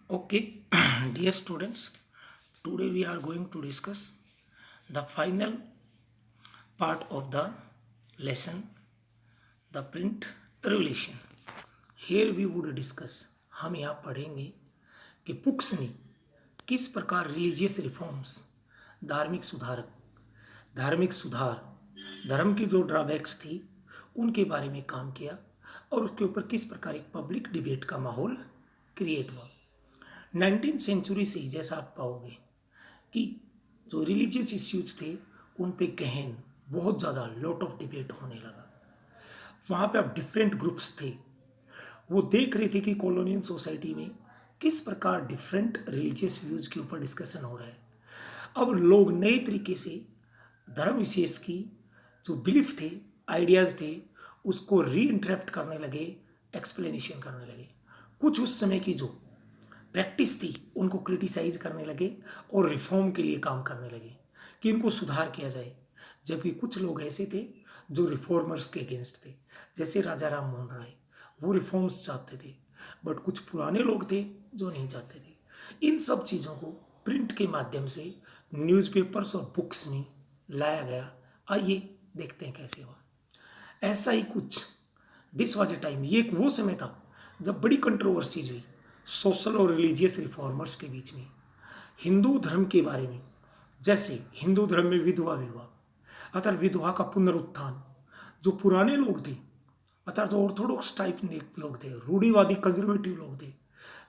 Okay, dear students, today we are going to discuss the final part of the lesson, the print revolution. Here we would discuss, हम यहाँ पढ़ेंगे कि पुक्स ने किस प्रकार religious reforms, धार्मिक सुधार, धर्म की जो ड्रॉबैक्स थी उनके बारे में काम किया और उसके ऊपर किस प्रकार एक पब्लिक डिबेट का माहौल क्रिएट हुआ। 19th सेंचुरी से जैसा आप पाओगे कि जो रिलीजियस इश्यूज थे उन पे गहन बहुत ज़्यादा लॉट ऑफ डिबेट होने लगा। वहाँ पे अब डिफरेंट ग्रुप्स थे, वो देख रहे थे कि कॉलोनियल सोसाइटी में किस प्रकार डिफरेंट रिलीजियस व्यूज के ऊपर डिस्कशन हो रहा है। अब लोग नए तरीके से धर्म विशेष की जो बिलीफ थे, आइडियाज़ थे, उसको री इंटरप्ट करने लगे, एक्सप्लेनेशन करने लगे। कुछ उस समय की जो प्रैक्टिस थी उनको क्रिटिसाइज करने लगे और रिफॉर्म के लिए काम करने लगे कि इनको सुधार किया जाए। जबकि कुछ लोग ऐसे थे जो रिफॉर्मर्स के अगेंस्ट थे, जैसे राजा राम मोहन राय, वो रिफॉर्म्स चाहते थे। बट कुछ पुराने लोग थे जो नहीं चाहते थे। इन सब चीज़ों को प्रिंट के माध्यम से न्यूज़पेपर्स और बुक्स में लाया गया। आइए देखते हैं कैसे हुआ। ऐसा ही कुछ दिस वाज ए टाइम, ये एक वो समय था जब बड़ी कंट्रोवर्सीज हुई सोशल और रिलीजियस रिफॉर्मर्स के बीच में हिंदू धर्म के बारे में। जैसे हिंदू धर्म में विधवा विवाह, अतः विधवा का पुनरुत्थान। जो पुराने लोग थे, अर्थात जो ऑर्थोडॉक्स टाइप लोग थे, रूढ़िवादी कंजर्वेटिव लोग थे,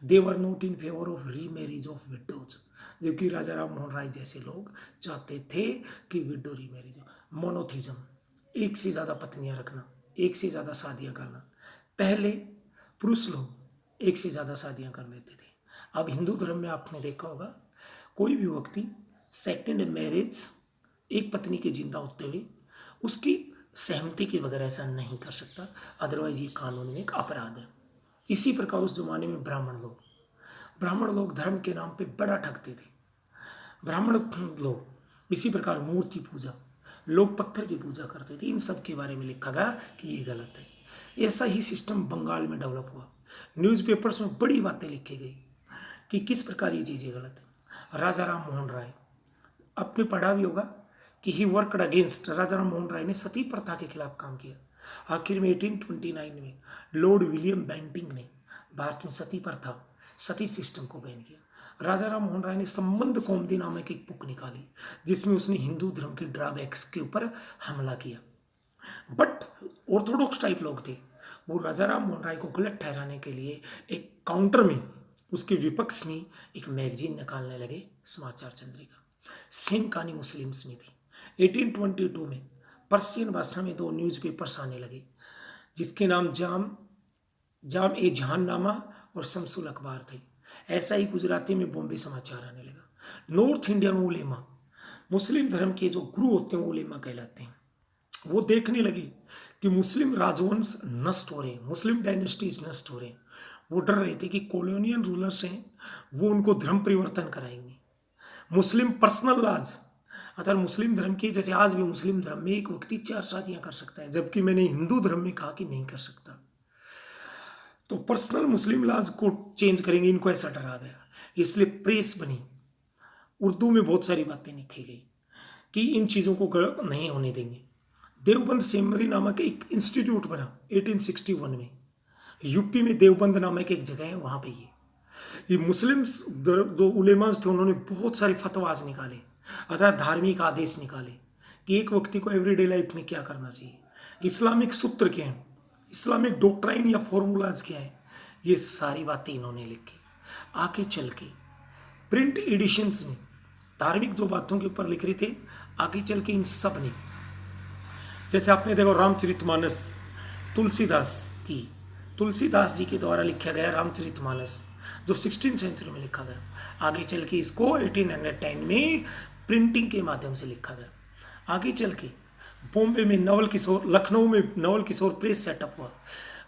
they were not in favour of remarriage of widows. जबकि राजा राम मोहन राय जैसे लोग चाहते थे कि विडो री मैरिज हो। मोनोथिज्म, एक से ज़्यादा पत्नियां रखना, एक से ज़्यादा शादियां करना। पहले पुरुष लोग एक से ज़्यादा शादियां कर लेते थे। अब हिंदू धर्म में आपने देखा होगा कोई भी व्यक्ति सेकंड मैरिज एक पत्नी के जिंदा होते हुए उसकी सहमति के बगैर ऐसा नहीं कर सकता, अदरवाइज ये कानून में एक अपराध है। इसी प्रकार उस जमाने में ब्राह्मण लोग धर्म के नाम पे बड़ा ठगते थे। ब्राह्मण लोग इसी प्रकार मूर्ति पूजा, लोग पत्थर की पूजा करते थे। इन सब के बारे में लिखा गया कि ये गलत है। ऐसा ही सिस्टम बंगाल में डेवलप हुआ। न्यूज़पेपर्स में बड़ी बातें लिखी गई कि किस प्रकार ये चीज़ें गलत है। राजा राम मोहन राय, आपने पढ़ा भी होगा कि ही वर्कड अगेंस्ट, राजा राम मोहन राय ने सती प्रथा के खिलाफ काम किया। आखिर में 1829 में लॉर्ड विलियम बेंटिंग ने भारत में सती प्रथा, सती सिस्टम को बैन किया। राजा राम मोहन राय ने संबंध कौमुदी नामक एक बुक निकाली जिसमें उसने हिंदू धर्म के ड्रॉबैक्स के ऊपर हमला किया। बट ऑर्थोडॉक्स टाइप लोग थे, वो राजा राम मोहन राय को गलत ठहराने के लिए एक काउंटर में, उसके विपक्ष में एक मैगजीन निकालने लगे, समाचार चंद्रिका। सेम कहानी मुस्लिम्स में थी। 1822 में पर्शियन भाषा में 2 न्यूज़पेपर्स आने लगे जिसके नाम जाम ए जहाननामा और शमसुल अखबार थे। ऐसा ही गुजराती में बॉम्बे समाचार आने लगा। नॉर्थ इंडिया में उलेमा, मुस्लिम धर्म के जो गुरु होते हैं वो उलेमा कहलाते हैं, वो देखने लगे कि मुस्लिम राजवंश नष्ट हो रहे हैं, मुस्लिम डायनेस्टीज नष्ट हो रहे हैं। वो डर रहे थे कि कॉलोनियल रूलर्स हैं वो उनको धर्म परिवर्तन कराएंगे। मुस्लिम पर्सनल लॉज, अर्थात मुस्लिम धर्म के, जैसे आज भी मुस्लिम धर्म में एक व्यक्ति 4 शादियां कर सकता है, जबकि मैंने हिंदू धर्म में कहा कि नहीं कर सकता। तो पर्सनल मुस्लिम लॉज को चेंज करेंगे, इनको ऐसा डरा गया। इसलिए प्रेस बनी, उर्दू में बहुत सारी बातें लिखी गई कि इन चीज़ों को नहीं होने देंगे। देवबंद सेमरी नामक एक इंस्टीट्यूट बना 1861 में। यूपी में देवबंद नामक एक जगह है, वहाँ पे ये मुस्लिम जो उलेमास थे उन्होंने बहुत सारे फतवाज निकाले, अर्थात धार्मिक आदेश निकाले कि एक व्यक्ति को एवरीडे लाइफ में क्या करना चाहिए, इस्लामिक सूत्र क्या हैं, इस्लामिक डॉक्ट्राइन या फॉर्मूलाज क्या हैं। ये सारी बातें इन्होंने लिखी। आगे चल के प्रिंट एडिशंस ने धार्मिक जो बातों के ऊपर लिख रहे थे, आगे चल के इन सब ने, जैसे आपने देखो रामचरितमानस तुलसीदास जी के द्वारा लिखा गया रामचरितमानस, जो 16th सेंचुरी में लिखा गया। आगे चल के इसको 1810 में प्रिंटिंग के माध्यम से लिखा गया। आगे चल के बॉम्बे में नवल किशोर, लखनऊ में नवल किशोर प्रेस सेटअप हुआ,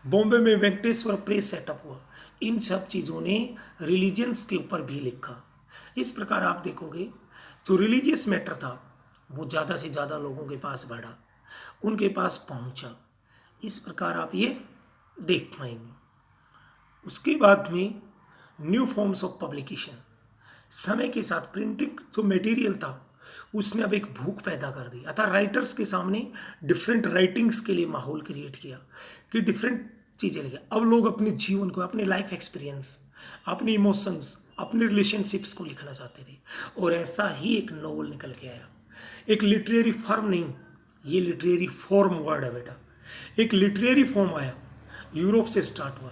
बॉम्बे में वेंकटेश्वर प्रेस सेटअप हुआ। इन सब चीज़ों ने रिलीजियंस के ऊपर भी लिखा। इस प्रकार आप देखोगे जो रिलीजियस मैटर था वो ज़्यादा से ज़्यादा लोगों के पास बढ़ा, उनके पास पहुंचा। इस प्रकार आप ये देख पाएंगे। उसके बाद में न्यू फॉर्म्स ऑफ पब्लिकेशन। समय के साथ प्रिंटिंग जो मटेरियल था उसने अब एक भूख पैदा कर दी, अतः राइटर्स के सामने डिफरेंट राइटिंग्स के लिए माहौल क्रिएट किया कि डिफरेंट चीज़ें लिखे। अब लोग अपने जीवन को, अपने लाइफ एक्सपीरियंस, अपने इमोशंस, अपने रिलेशनशिप्स को लिखना चाहते थे, और ऐसा ही एक नॉवल निकल के आया। एक लिटरेरी फॉर्म नहीं, ये लिटरेरी फॉर्म वर्ड है बेटा। एक लिटरेरी फॉर्म आया, यूरोप से स्टार्ट हुआ।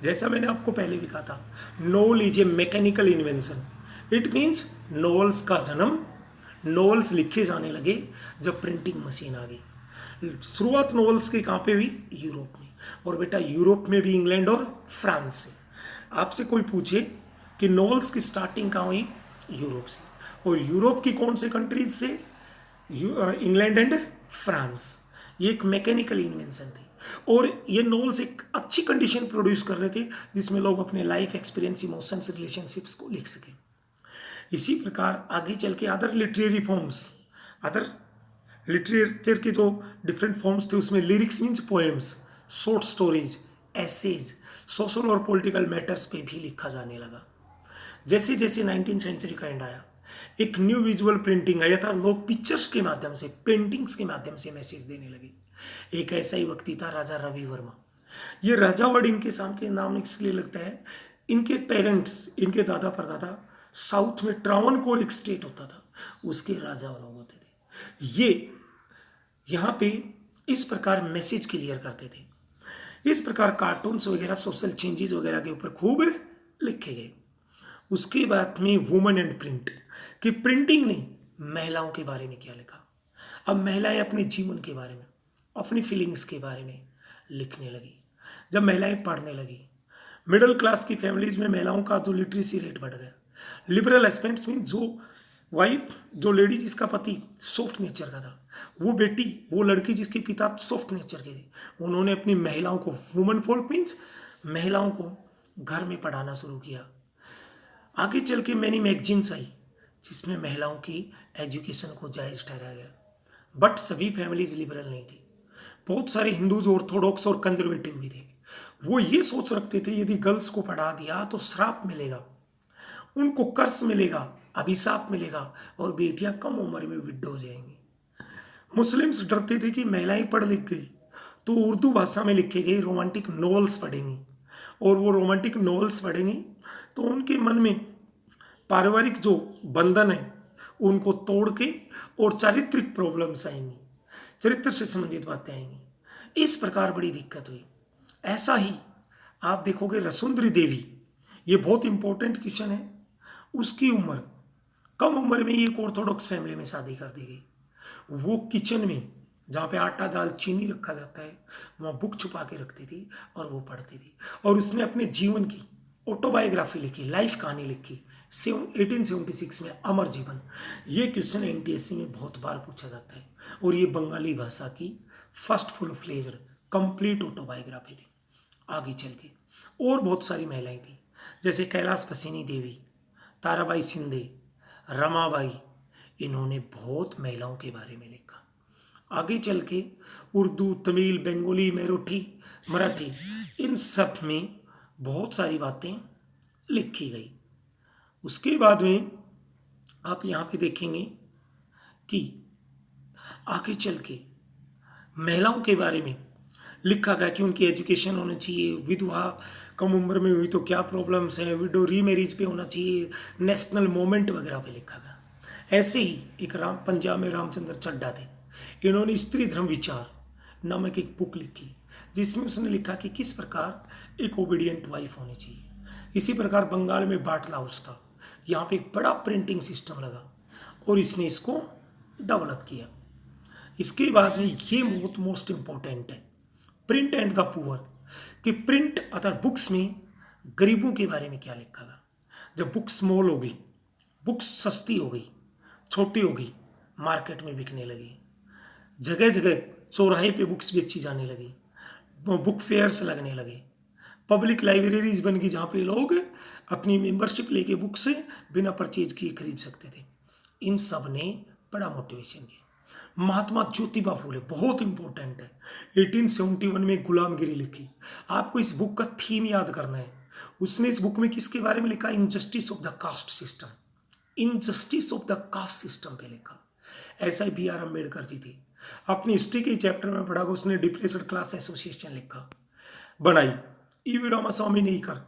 जैसा मैंने आपको पहले भी कहा था, novel is a mechanical invention. It means novels का जन्म, नॉवेल्स लिखे जाने लगे जब प्रिंटिंग मशीन आ गई। शुरुआत नॉवेल्स की कहाँ पे हुई? यूरोप में। और बेटा यूरोप में भी इंग्लैंड और फ्रांस से। आपसे कोई पूछे कि नॉवेल्स की स्टार्टिंग कहाँ हुई? यूरोप से। और यूरोप की कौन से कंट्रीज से? England and France. ये एक मैकेनिकल इन्वेंशन थी, और ये नॉवेल्स एक अच्छी कंडीशन प्रोड्यूस कर रहे थे जिसमें लोग अपने लाइफ एक्सपीरियंस, इमोशंस, रिलेशनशिप्स को लिख सकें। इसी प्रकार आगे चल के other literary forms, other literature के जो डिफरेंट फॉर्म्स थे उसमें lyrics means poems, short stories, essays, social और पॉलिटिकल मैटर्स पे भी लिखा जाने लगा। जैसे जैसे 19th सेंचुरी का एंड आया, एक न्यू विजुअल प्रिंटिंग आया था। लोग पिक्चर्स के माध्यम से, पेंटिंग्स के माध्यम से मैसेज देने लगे। एक ऐसा ही व्यक्ति था राजा रवि वर्मा। ये राजा वर्ड इनके साम के नाम इसलिए लगता है, इनके पेरेंट्स, इनके दादा परदादा साउथ में ट्रावनकोर एक स्टेट होता था, उसके राजा लोग होते थे। ये यहाँ पे इस प्रकार मैसेज क्लियर करते थे। इस प्रकार कार्टून्स वगैरह, सोशल चेंजेस वगैरह के ऊपर खूब लिखे गए। उसके बाद में वुमेन एंड प्रिंट, कि प्रिंटिंग ने महिलाओं के बारे में क्या लिखा। अब महिलाएं अपने जीवन के बारे में, अपनी फीलिंग्स के बारे में लिखने लगी। जब महिलाएं पढ़ने लगी, मिडिल क्लास की फैमिलीज में महिलाओं का जो लिटरेसी रेट बढ़ गया। लिबरल एस्पेक्ट्स मीन जो वाइफ, जो लेडी जिसका पति सॉफ्ट नेचर का था, वो बेटी, वो लड़की जिसके पिता सॉफ्ट नेचर के थे, उन्होंने अपनी महिलाओं को, वुमेन फोल्क मीन्स महिलाओं को घर में पढ़ाना शुरू किया। आगे चल के मैनी मैगजीन्स आई जिसमें महिलाओं की एजुकेशन को जायज़ ठहराया गया। बट सभी फैमिलीज लिबरल नहीं थी। बहुत सारे हिंदूज ऑर्थोडॉक्स और कंजर्वेटिव भी थे। वो ये सोच रखते थे यदि गर्ल्स को पढ़ा दिया तो श्राप मिलेगा, उनको कर्स मिलेगा, अभिशाप मिलेगा, और बेटियां कम उम्र में विडो हो जाएंगी। मुस्लिम्स डरते थे कि महिलाएं पढ़ लिख गई तो उर्दू भाषा में लिखे गए रोमांटिक नॉवेल्स पढ़ेंगी, और वो रोमांटिक नॉवेल्स पढ़ेंगी तो उनके मन में पारिवारिक जो बंधन है उनको तोड़ के और चारित्रिक प्रॉब्लम्स आएंगी, चरित्र से संबंधित बातें आएंगी। इस प्रकार बड़ी दिक्कत हुई। ऐसा ही आप देखोगे रसुंदरी देवी, ये बहुत इंपॉर्टेंट क्वेश्चन है। उसकी उम्र, कम उम्र में ही एक ऑर्थोडॉक्स फैमिली में शादी कर दी गई। वो किचन में जहाँ पे आटा दाल चीनी रखा जाता है वहाँ बुक छुपा के रखती थी और वो पढ़ती थी, और उसने अपने जीवन की ऑटोबायोग्राफी लिखी, लाइफ कहानी लिखी 1876 में, अमर जीवन। ये क्वेश्चन एनटीएससी में बहुत बार पूछा जाता है, और ये बंगाली भाषा की first full fledged complete autobiography थी। आगे चल के और बहुत सारी महिलाएं थी, जैसे कैलाश फसीनी देवी, ताराबाई शिंदे, रमाबाई। इन्होंने बहुत महिलाओं के बारे में लिखा। आगे चल के उर्दू, तमिल, बंगाली, मराठी, इन सब में बहुत सारी बातें लिखी गई। उसके बाद में आप यहाँ पे देखेंगे कि आगे चल के महिलाओं के बारे में लिखा गया कि उनकी एजुकेशन होना चाहिए, विधवा कम उम्र में हुई तो क्या प्रॉब्लम्स हैं, विडो रीमैरिज पे होना चाहिए, नेशनल मोमेंट वगैरह पे लिखा गया। ऐसे ही एक पंजाब में रामचंद्र चड्ढा थे, इन्होंने स्त्री धर्म विचार नामक एक बुक लिखी जिसमें उसने लिखा कि किस प्रकार एक ओबीडियंट वाइफ होनी चाहिए। इसी प्रकार बंगाल में बाटला हाउस था, यहाँ पे एक बड़ा प्रिंटिंग सिस्टम लगा और इसने इसको डेवलप किया। इसके बाद में ये बहुत मोस्ट इम्पोर्टेंट है, प्रिंट एंड द पुअर, कि प्रिंट अथवा बुक्स में गरीबों के बारे में क्या लिखा था। जब बुक स्मॉल हो गई, बुक्स सस्ती हो गई, छोटी हो गई, मार्केट में बिकने लगी, जगह जगह चौराहे पे बुक्स बेची जाने लगी, बुक फेयर्स लगने लगे, पब्लिक लाइब्रेरीज बन गई जहाँ पे लोग अपनी मेंबरशिप लेके बुक से बिना परचेज किए खरीद सकते थे। इन सब ने बड़ा मोटिवेशन किया। महात्मा ज्योतिबा फूले बहुत इंपॉर्टेंट है, 1871 में गुलामगिरी लिखी। आपको इस बुक का थीम याद करना है, उसने इस बुक में किसके बारे में लिखा? Injustice of the caste system, injustice of the caste system पे लिखा। ऐसा ही B.R. अम्बेडकर जी थे। अपनी हिस्ट्री के चैप्टर में पढ़ा, उसने डिप्रेस्ड क्लास एसोसिएशन लिखा, बनाई। ईवी रामास्वामी नेकर,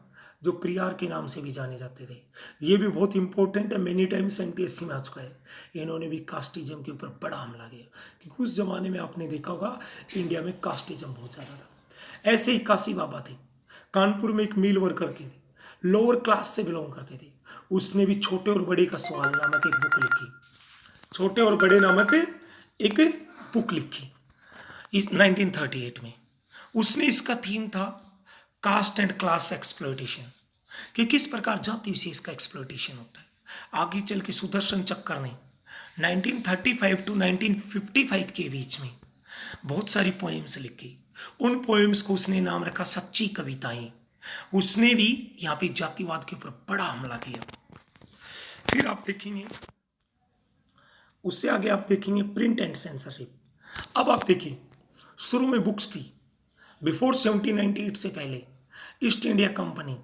जो प्रियार के नाम से भी जाने जाते थे, ये भी बहुत इंपॉर्टेंट है, मेनी टाइम्स NTSC में आ चुका है। इन्होंने भी कास्टिज्म के ऊपर बड़ा हमला किया, क्योंकि उस जमाने में आपने देखा होगा इंडिया में कास्टिज्म बहुत ज़्यादा था। ऐसे ही काशी बाबा थे, कानपुर में एक मिल वर्कर के थे, लोअर क्लास से बिलोंग करते थे। उसने भी छोटे और बड़े का सवाल नामक एक बुक लिखी, छोटे और बड़े नामक एक बुक लिखी इस 1938 में। उसने, इसका थीम था कास्ट एंड क्लास एक्सप्लॉयटेशन, कि किस प्रकार जाति विशेष का एक्सप्लॉयटेशन होता है। आगे चल के सुदर्शन चक्कर ने 1935 टू 1955 के बीच में बहुत सारी पोएम्स लिखी। उन पोएम्स को उसने नाम रखा सच्ची कविताएं। उसने भी यहाँ पे जातिवाद के ऊपर बड़ा हमला किया। फिर आप देखेंगे, उससे आगे आप देखेंगे प्रिंट एंड सेंसरशिप। अब आप देखिए, शुरू में बुक्स थी, बिफोर 1798 से पहले ईस्ट इंडिया कंपनी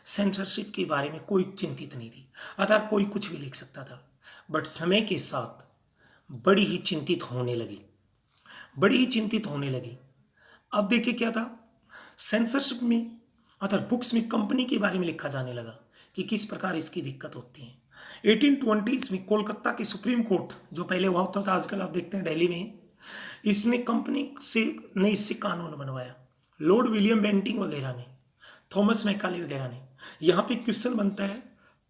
सेंसरशिप के बारे में कोई चिंतित नहीं थी, अर्थात कोई कुछ भी लिख सकता था। बट समय के साथ बड़ी ही चिंतित होने लगी, बड़ी ही चिंतित होने लगी। अब देखिए क्या था, सेंसरशिप में अर्थात बुक्स में कंपनी के बारे में लिखा जाने लगा कि किस प्रकार इसकी दिक्कत होती है। 1820s में कोलकाता की सुप्रीम कोर्ट, जो पहले हुआ होता था, आजकल आप देखते हैं दिल्ली में, इसने कंपनी से ने इससे कानून बनवाया। लॉर्ड विलियम बेंटिंग वगैरह ने, थॉमस मैकाले वगैरह ने। यहाँ पे क्वेश्चन बनता है,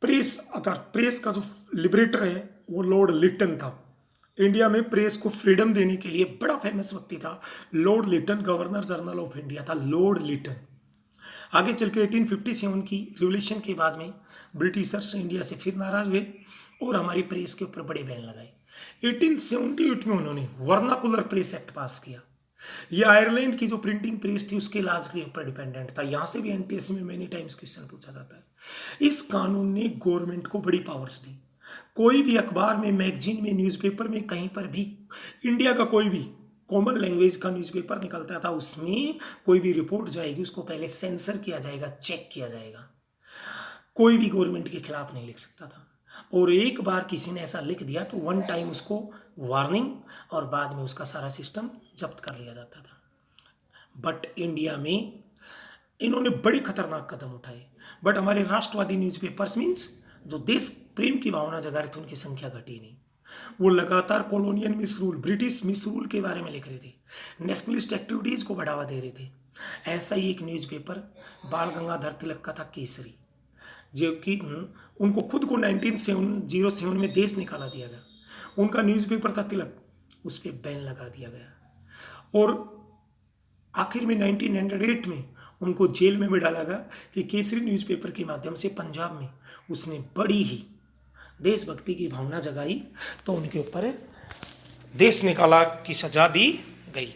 प्रेस अर्थात प्रेस का जो लिबरेटर है वो लॉर्ड लिटन था। इंडिया में प्रेस को फ्रीडम देने के लिए बड़ा फेमस व्यक्ति था Lord Lytton, governor general of India था लॉर्ड लिटन। आगे चल के 1857 की रिवोल्यूशन के बाद में ब्रिटिशर्स इंडिया से फिर नाराज हुए और हमारी प्रेस के ऊपर बड़े बैन लगाए। 1878 में उन्होंने वर्नाकुलर प्रेस एक्ट पास किया। यह आयरलैंड की जो प्रिंटिंग प्रेस थी उसके लाज के ऊपर डिपेंडेंट था। यहाँ से भी NTSC में मेनी टाइम्स क्वेश्चन पूछा जाता है। इस कानून ने गवर्नमेंट को बड़ी पावर्स दी। कोई भी अखबार में, मैगजीन में, न्यूज़पेपर में, कहीं पर भी इंडिया का कोई भी कॉमन लैंग्वेज का न्यूज़पेपर निकलता था, उसमें कोई भी रिपोर्ट जाएगी, उसको पहले सेंसर किया जाएगा, चेक किया जाएगा। कोई भी गवर्नमेंट के खिलाफ नहीं लिख सकता था। और एक बार किसी ने ऐसा लिख दिया तो वन टाइम उसको वार्निंग और बाद में उसका सारा सिस्टम जब्त कर लिया जाता था। बट इंडिया में इन्होंने बड़े खतरनाक कदम उठाए। बट हमारे राष्ट्रवादी न्यूज़पेपर्स मीन्स जो देश प्रेम की भावना जगा रहे थे, उनकी संख्या घटी नहीं। वो लगातार कॉलोनियल मिसरूल, ब्रिटिश मिसरूल के बारे में लिख रहे थे, नेशनलिस्ट एक्टिविटीज़ को बढ़ावा दे रहे थे। ऐसा ही एक न्यूज़पेपर बाल गंगाधर तिलक का था केसरी, जो कि उनको खुद को 1907 में देश निकाला दिया गया। उनका न्यूज़पेपर था तिलक, उस पर बैन लगा दिया गया। और आखिर में 1908 में उनको जेल में भी डाला गया कि केसरी न्यूज़पेपर के माध्यम से पंजाब में उसने बड़ी ही देशभक्ति की भावना जगाई, तो उनके ऊपर देश निकाला की सजा दी गई।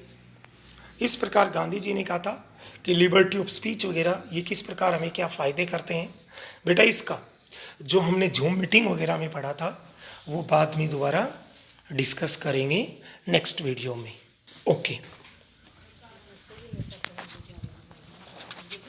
इस प्रकार गांधी जी ने कहा था कि लिबर्टी ऑफ स्पीच वगैरह ये किस प्रकार हमें क्या फ़ायदे करते हैं। बेटा इसका जो हमने जूम मीटिंग वगैरह में पढ़ा था वो बाद में दोबारा डिस्कस करेंगे नेक्स्ट वीडियो में। ओके।